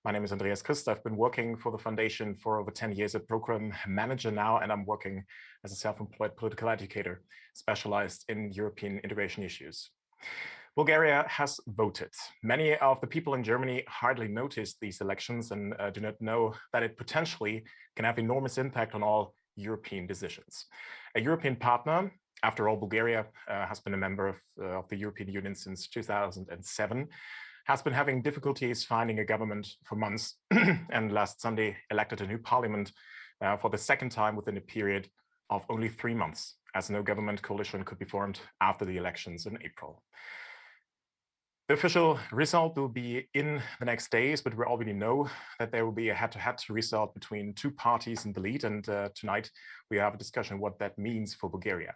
My name is Andreas Christ. I've been working for the foundation for over 10 years as program manager now, and I'm working as a self-employed political educator specialized in European integration issues. Bulgaria has voted. Many of the people in Germany hardly noticed these elections and do not know that it potentially can have enormous impact on all European decisions. A European partner, after all, Bulgaria has been a member of the European Union since 2007, has been having difficulties finding a government for months and last Sunday elected a new parliament for the second time within a period of only 3 months, as no government coalition could be formed after the elections in April. The official result will be in the next days, but we already know that there will be a head-to-head result between two parties in the lead, and tonight we have a discussion what that means for Bulgaria.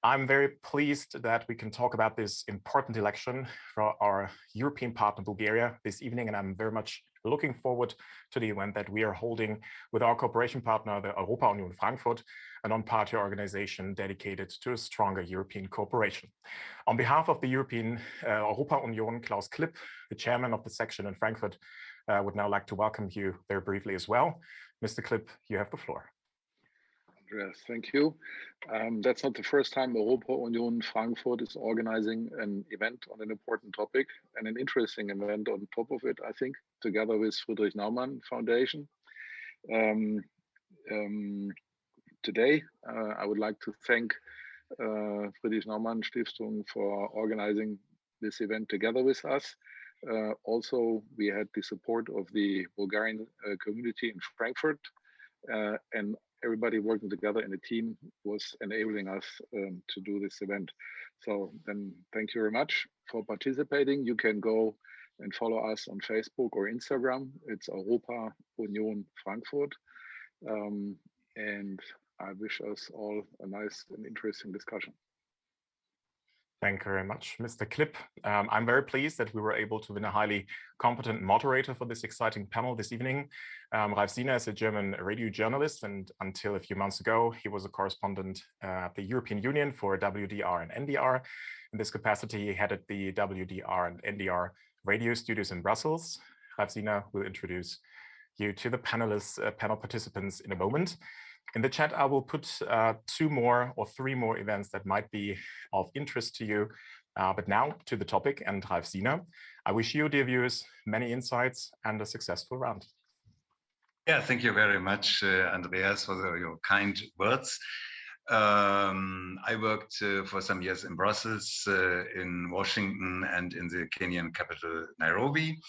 I'm very pleased that we can talk about this important election for our European partner Bulgaria this evening, and I'm very much looking forward to the event that we are holding with our cooperation partner, the Europa Union Frankfurt, a non-party organization dedicated to a stronger European cooperation. On behalf of the European Europa Union, Klaus Klipp, the chairman of the section in Frankfurt, would now like to welcome you very briefly as well. Mr. Klipp, you have the floor. Andreas, thank you. That's not the first time Europa Union Frankfurt is organizing an event on an important topic, and an interesting event on top of it, I think, together with Friedrich Naumann Foundation. Today, I would like to thank Friedrich Naumann Stiftung for organizing this event together with us. Also, we had the support of the Bulgarian community in Frankfurt, and everybody working together in a team was enabling us to do this event. So then thank you very much for participating. You can go and follow us on Facebook or Instagram. It's Europa Union Frankfurt. And I wish us all a nice and interesting discussion. Thank you very much, Mr. Klipp. I'm very pleased that we were able to win a highly competent moderator for this exciting panel this evening. Ralf Siener is a German radio journalist, and until a few months ago, he was a correspondent at the European Union for WDR and NDR. In this capacity, he headed the WDR and NDR radio studios in Brussels. Ralf Siener will introduce you to the panelists, panel participants in a moment. In the chat, I will put 2 more or 3 more events that might be of interest to you. But now to the topic and Ralf Siener. I wish you, dear viewers, many insights and a successful round. Yeah, thank you very much, Andreas, for your kind words. I worked for some years in Brussels, in Washington, and in the Kenyan capital, Nairobi.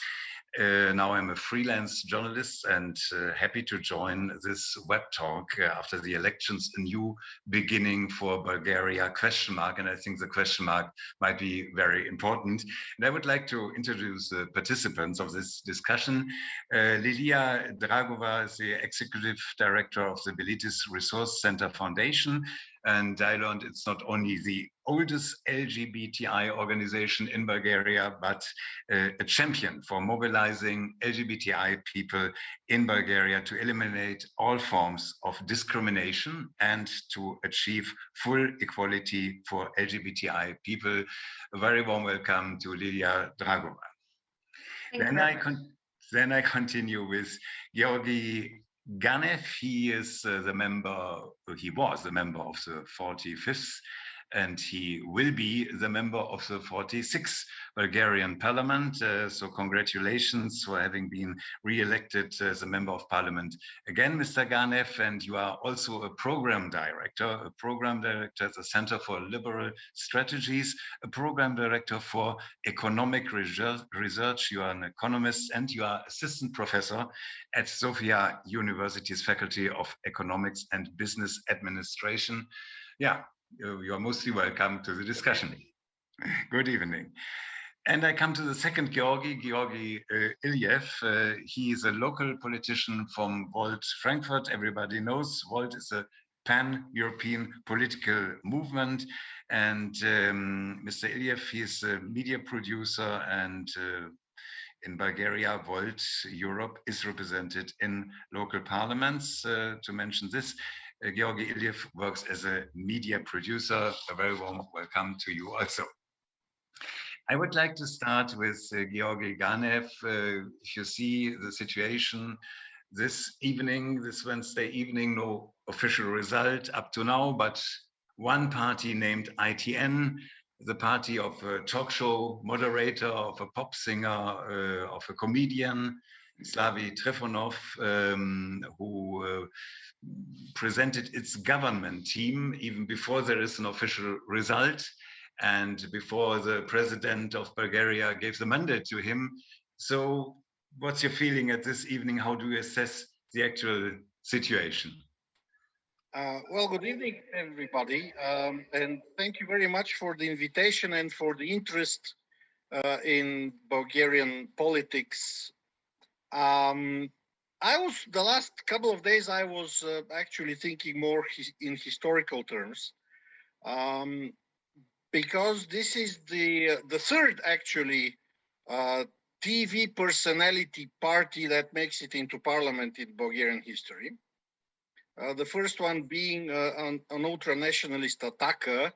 Now I'm a freelance journalist and happy to join this web talk after the elections, a new beginning for Bulgaria, question mark. And I think the question mark might be very important. And I would like to introduce the participants of this discussion. Lilia Dragova is the executive director of the Bilitis Resource Center Foundation. And I learned it's not only the oldest LGBTI organization in Bulgaria, but a champion for mobilizing LGBTI people in Bulgaria to eliminate all forms of discrimination and to achieve full equality for LGBTI people. A very warm welcome to Lilia Dragova. Then I continue with Georgi Ganev. He is he was the member of the 45th, and he will be the member of the 46th Bulgarian parliament. So congratulations for having been re-elected as a member of parliament again, Mr. Ganev. And you are also a program director at the Center for Liberal Strategies, a program director for economic research. You are an economist and you are assistant professor at Sofia University's Faculty of Economics and Business Administration. Yeah. You are mostly welcome to the discussion. Good evening. And I come to the second Georgi Ilyev. He is a local politician from Volt Frankfurt. Everybody knows Volt is a pan-European political movement. And Mr. Ilyev, he is a media producer, and in Bulgaria, Volt Europe is represented in local parliaments. To mention this, Georgi Ilyev works as a media producer. A very warm welcome to you also. I would like to start with Georgi Ganev. If you see the situation this evening, this Wednesday evening, no official result up to now, but one party named ITN, the party of a talk show moderator, of a pop singer, of a comedian, Slavi Trifonov, who presented its government team even before there is an official result and before the president of Bulgaria gave the mandate to him. So what's your feeling at this evening? How do you assess the actual situation? Well, good evening, everybody. And thank you very much for the invitation and for the interest in Bulgarian politics. The last couple of days, I was actually thinking more in historical terms, because this is the third, actually, TV personality party that makes it into parliament in Bulgarian history. The first one being an ultra-nationalist Ataka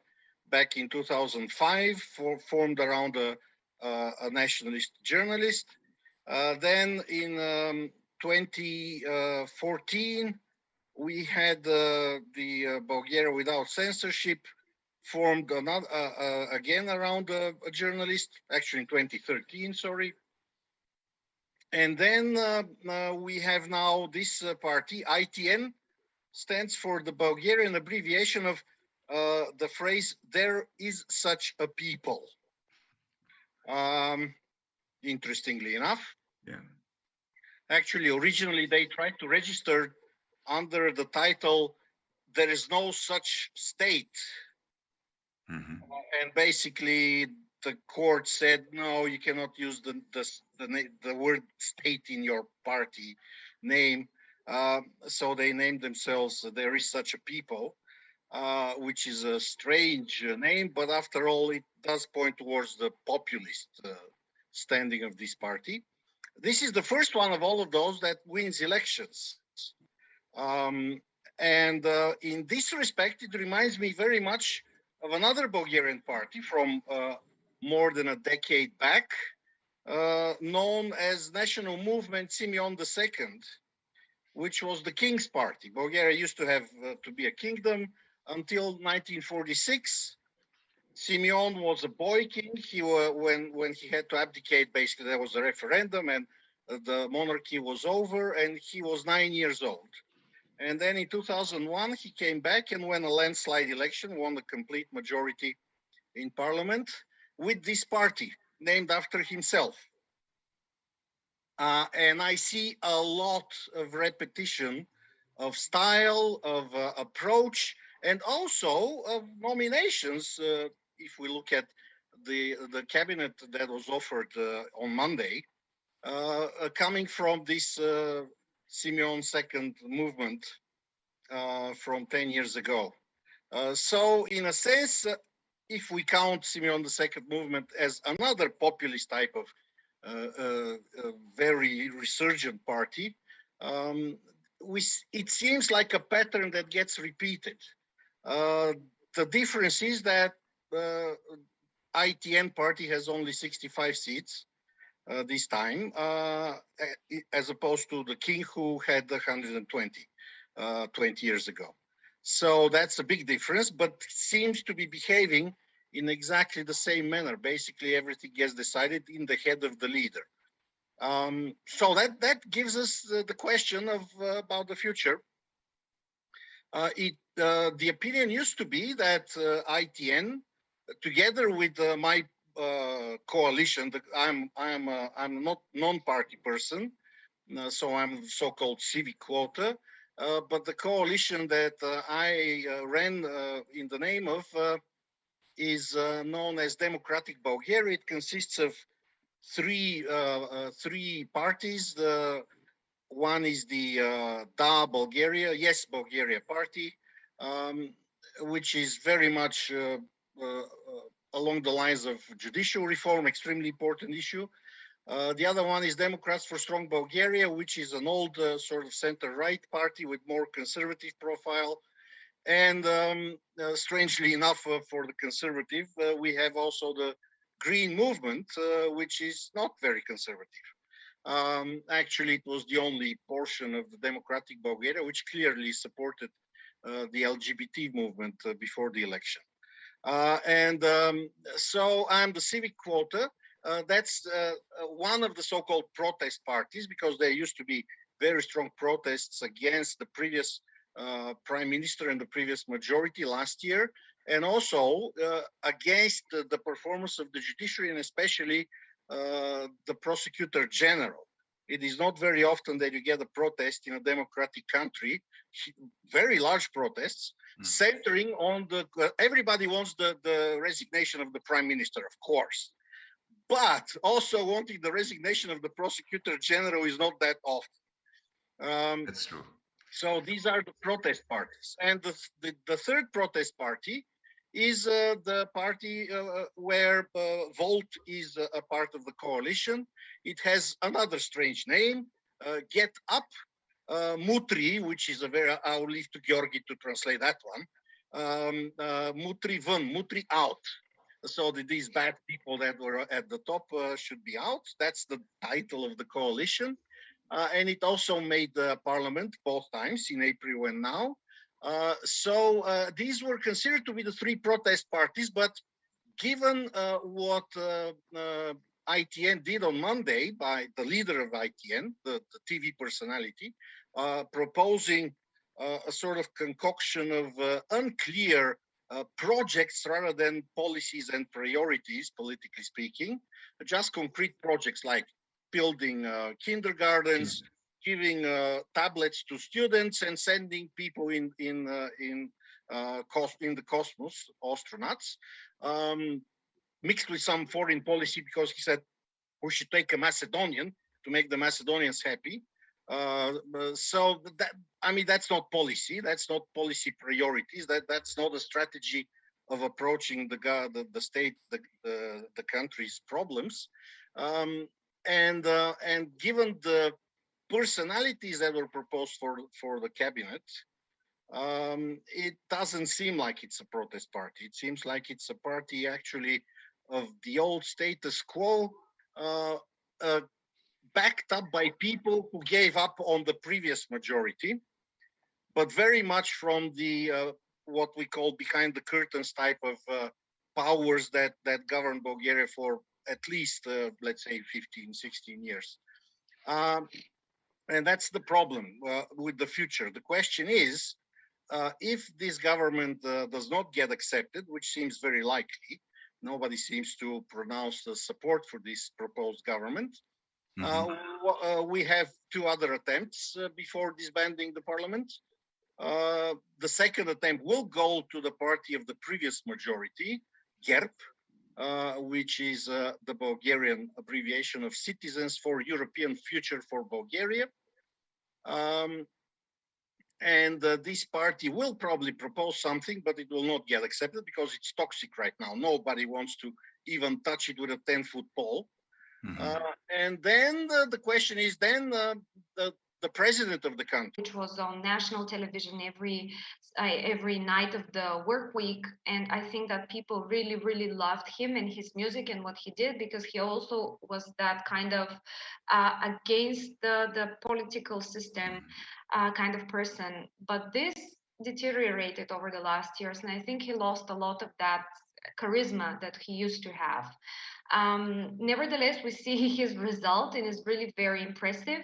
back in 2005, formed around a nationalist journalist. Then in 2014, we had the Bulgaria Without Censorship, formed another, again around a journalist, actually in 2013, sorry. And then we have now this party, ITN, stands for the Bulgarian abbreviation of the phrase, there is such a people. Interestingly enough. Yeah. Actually, originally they tried to register under the title, there is no such state. Mm-hmm. And basically the court said, no, you cannot use the word state in your party name. So they named themselves There Is Such a People, which is a strange name, but after all, it does point towards the populist standing of this party. This is the first one of all of those that wins elections. And in this respect, it reminds me very much of another Bulgarian party from more than a decade back, known as National Movement Simeon II, which was the King's Party. Bulgaria used to have to be a kingdom until 1946. Simeon was a boy king. When he had to abdicate, basically there was a referendum and the monarchy was over, and he was 9 years old. And then in 2001, he came back and won a landslide election, won a complete majority in parliament with this party named after himself. And I see a lot of repetition of style, of approach, and also of nominations. If we look at the cabinet that was offered on Monday, coming from this Simeon II movement from 10 years ago. So in a sense, if we count Simeon II movement as another populist type of very resurgent party, it seems like a pattern that gets repeated. The difference is that ITN party has only 65 seats this time, as opposed to the King, who had 120 20 years ago. So that's a big difference, but seems to be behaving in exactly the same manner. Basically, everything gets decided in the head of the leader. So that gives us the question of about the future. The opinion used to be that ITN, together with my coalition, I'm not non-party person, so I'm so-called civic quota. But the coalition that I ran in the name of is known as Democratic Bulgaria. It consists of three parties. One is the Da Bulgaria, Yes Bulgaria party, which is very much along the lines of judicial reform, extremely important issue. The other one is Democrats for Strong Bulgaria, which is an old sort of center-right party with more conservative profile. And strangely enough, for the conservative, we have also the green movement, which is not very conservative. Actually, it was the only portion of the democratic Bulgaria which clearly supported the LGBT movement before the election. So I'm the civic quota. That's one of the so-called protest parties, because there used to be very strong protests against the previous prime minister and the previous majority last year, and also against the performance of the judiciary, and especially the prosecutor general. It is not very often that you get a protest in a democratic country, very large protests, centering on the, everybody wants the resignation of the prime minister, of course. But also wanting the resignation of the prosecutor general is not that often. That's true. So these are the protest parties. And the third protest party is the party where Volt is a part of the coalition. It has another strange name, Get Up, Mutri, which is a very, I'll leave to Georgi to translate that one. Mutri Van, Mutri out. So these bad people that were at the top should be out. That's the title of the coalition. And it also made the parliament both times, in April and now. So these were considered to be the three protest parties, but given what ITN did on Monday by the leader of ITN, the TV personality, proposing a sort of concoction of unclear projects rather than policies and priorities, politically speaking, just concrete projects like building kindergartens, giving tablets to students, and sending people in the cosmos, astronauts, mixed with some foreign policy, because he said we should take a Macedonian to make the Macedonians happy. So that, I mean, that's not policy. That's not policy priorities. That's not a strategy of approaching the state, the country's problems. And given the personalities that were proposed for the cabinet, it doesn't seem like it's a protest party. It seems like it's a party actually of the old status quo, backed up by people who gave up on the previous majority, but very much from the what we call behind the curtains type of powers that govern Bulgaria for at least, let's say, 15, 16 years. And that's the problem with the future. The question is, if this government does not get accepted, which seems very likely, nobody seems to pronounce the support for this proposed government. We have two other attempts before disbanding the parliament. The second attempt will go to the party of the previous majority, GERB, which is the Bulgarian abbreviation of Citizens for European Future for Bulgaria. And this party will probably propose something, but it will not get accepted because it's toxic right now. Nobody wants to even touch it with a 10-foot pole. And then the question is then the president of the country, which was on national television every night of the work week, and I think that people really loved him and his music and what he did, because he also was that kind of against the political system kind of person. But this deteriorated over the last years, and I think he lost a lot of that charisma that he used to have. Nevertheless, we see his result, and it's really very impressive.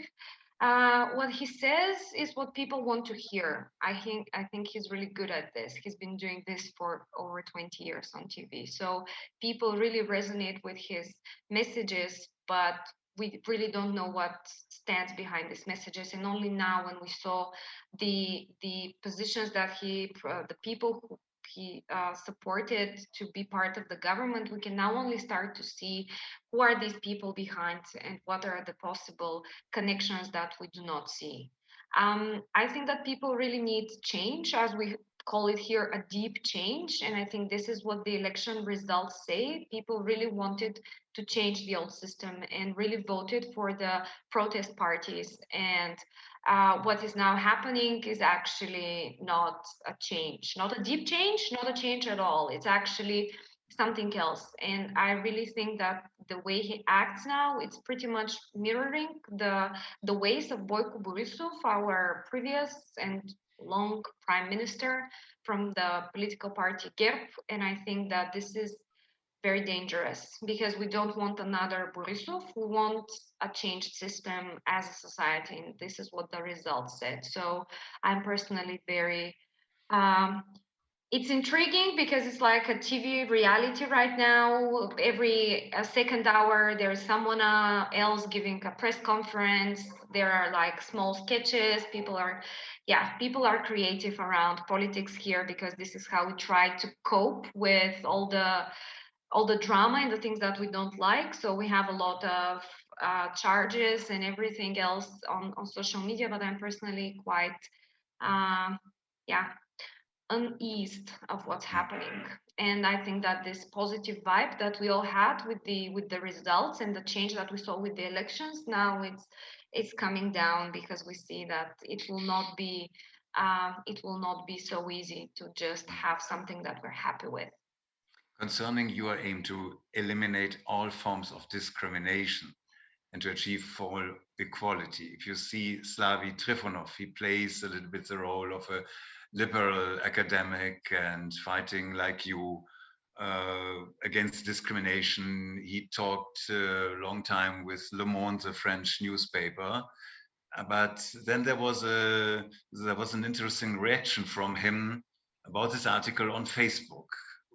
What he says is what people want to hear. I think he's really good at this. He's been doing this for over 20 years on TV. So people really resonate with his messages, but we really don't know what stands behind these messages. And only now, when we saw the positions that the people who he supported to be part of the government, we can now only start to see who are these people behind and what are the possible connections that we do not see. I think that people really need change, as we call it here, a deep change. And I think this is what the election results say. People really wanted to change the old system and really voted for the protest parties. And what is now happening is actually not a change, not a deep change, not a change at all. It's actually something else. And I really think that the way he acts now, it's pretty much mirroring the ways of Boyko Borrisov, our previous and long prime minister from the political party GERB. And I think that this is very dangerous because we don't want another Borisov. We want a changed system as a society. And this is what the results said. So I'm personally very it's intriguing because it's like a TV reality right now. Every second hour, there's someone else giving a press conference. There are like small sketches. People are creative around politics here because this is how we try to cope with all the drama and the things that we don't like. So we have a lot of charges and everything else on social media. But I'm personally quite, uh, yeah uneased of what's happening. And I think that this positive vibe that we all had with the results and the change that we saw with the elections, now it's coming down because we see that it will not be so easy to just have something that we're happy with. Concerning your aim to eliminate all forms of discrimination and to achieve full equality, if you see Slavy Trifonov, he plays a little bit the role of a liberal academic and fighting like you against discrimination. He talked a long time with Le Monde, the French newspaper, but then there was an interesting reaction from him about this article on Facebook.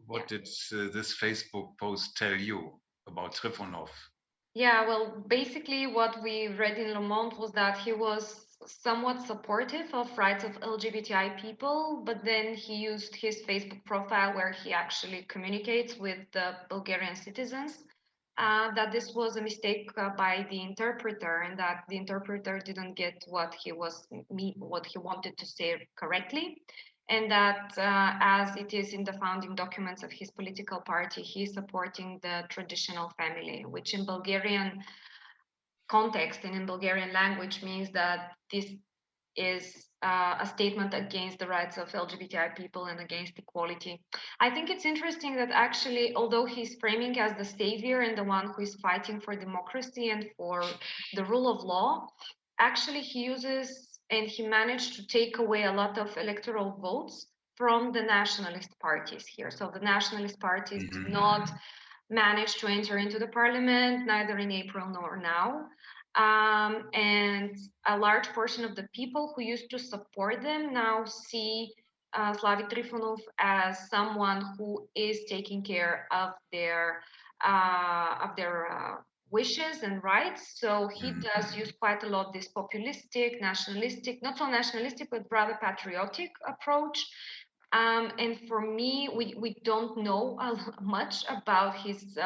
What did this Facebook post tell you about Trifonov? Yeah, well, basically what we read in Le Monde was that he was somewhat supportive of rights of LGBTI people, but then he used his Facebook profile where he actually communicates with the Bulgarian citizens. That this was a mistake by the interpreter, and that the interpreter didn't get what he wanted to say correctly, and that as it is in the founding documents of his political party, he's supporting the traditional family, which in Bulgarian context and in Bulgarian language means that this is a statement against the rights of LGBTI people and against equality. I think it's interesting that actually, although he's framing as the savior and the one who is fighting for democracy and for the rule of law, actually he uses and he managed to take away a lot of electoral votes from the nationalist parties here. So the nationalist parties did not manage to enter into the parliament, neither in April nor now. And a large portion of the people who used to support them now see Slavy Trifonov as someone who is taking care of their wishes and rights. So he does use quite a lot this populistic, nationalistic, not so nationalistic, but rather patriotic approach. And for me, we don't know much about his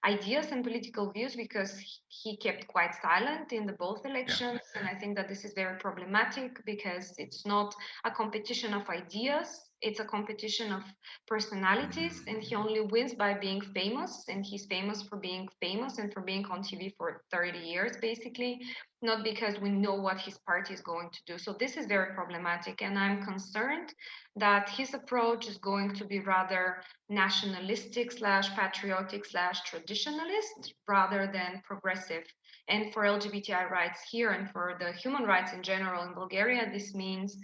ideas and political views because he kept quite silent in the both elections. Yeah. And I think that this is very problematic because it's not a competition of ideas. It's a competition of personalities, and he only wins by being famous. And he's famous for being famous and for being on TV for 30 years, basically, not because we know what his party is going to do. So this is very problematic. And I'm concerned that his approach is going to be rather nationalistic / patriotic / traditionalist rather than progressive. And for LGBTI rights here and for the human rights in general in Bulgaria, this means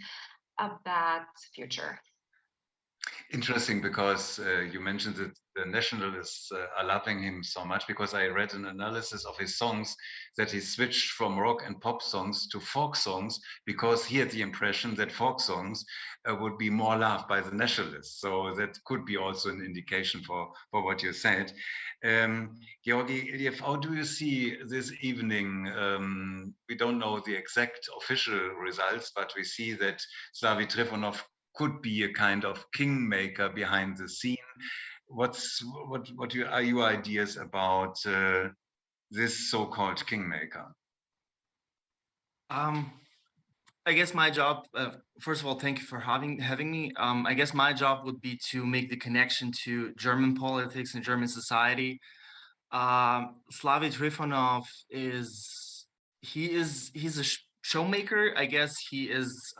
a bad future. Interesting, because you mentioned that the nationalists are loving him so much, because I read an analysis of his songs that he switched from rock and pop songs to folk songs because he had the impression that folk songs would be more loved by the nationalists. So that could be also an indication for what you said. Georgi, how do you see this evening? We don't know the exact official results, but we see that Slavy Trifonov could be a kind of kingmaker behind the scene. What are your ideas about this so-called kingmaker? I guess my job, first of all, thank you for having me. I guess my job would be to make the connection to German politics and German society. Slavy Trifonov he's a showmaker. I guess he is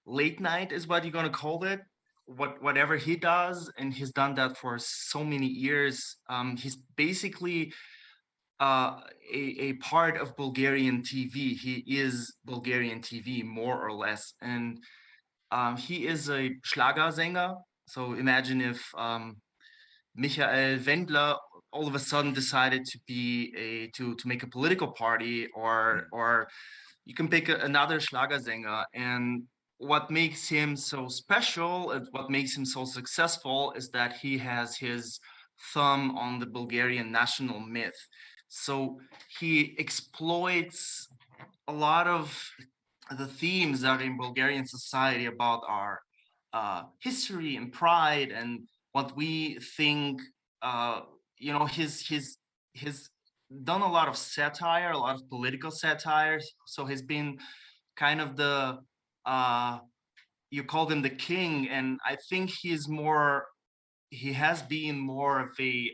late night is what you're gonna call it. whatever he does, and he's done that for so many years. He's basically a part of Bulgarian TV. He is Bulgarian TV, more or less. And he is a Schlagersänger. So imagine if Michael Wendler all of a sudden decided to make a political party, or you can pick another Schlagersänger. And what makes him so special, and what makes him so successful, is that he has his thumb on the Bulgarian national myth. So he exploits a lot of the themes that are in Bulgarian society about our history and pride and what we think. He's done a lot of satire, a lot of political satire. So he's been kind of the you called him the king, and I think he has been more of a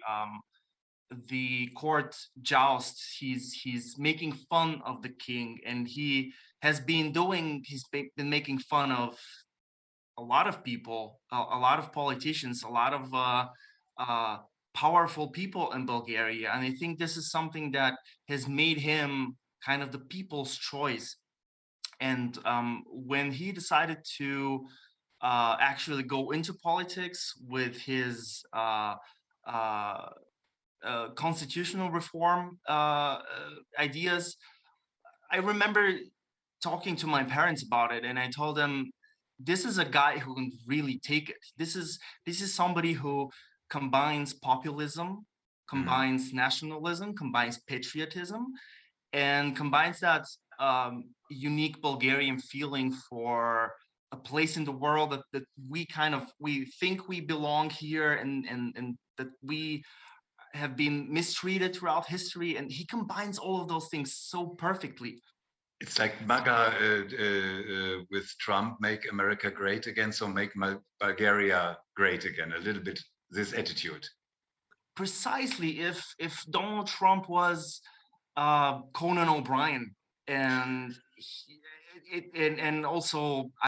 the court jousts. He's making fun of the king, and he's been making fun of a lot of people, a lot of politicians, a lot of powerful people in Bulgaria. And I think this is something that has made him kind of the people's choice. And when he decided to actually go into politics with his constitutional reform ideas, I remember talking to my parents about it, and I told them, this is a guy who can really take it. This is somebody who combines populism, combines nationalism, combines patriotism, and combines that unique Bulgarian feeling for a place in the world that we think we belong here, and that we have been mistreated throughout history. And he combines all of those things so perfectly. It's like MAGA with Trump, make America great again, so make Bulgaria great again, a little bit this attitude. Precisely. If Donald Trump was Conan O'Brien, and also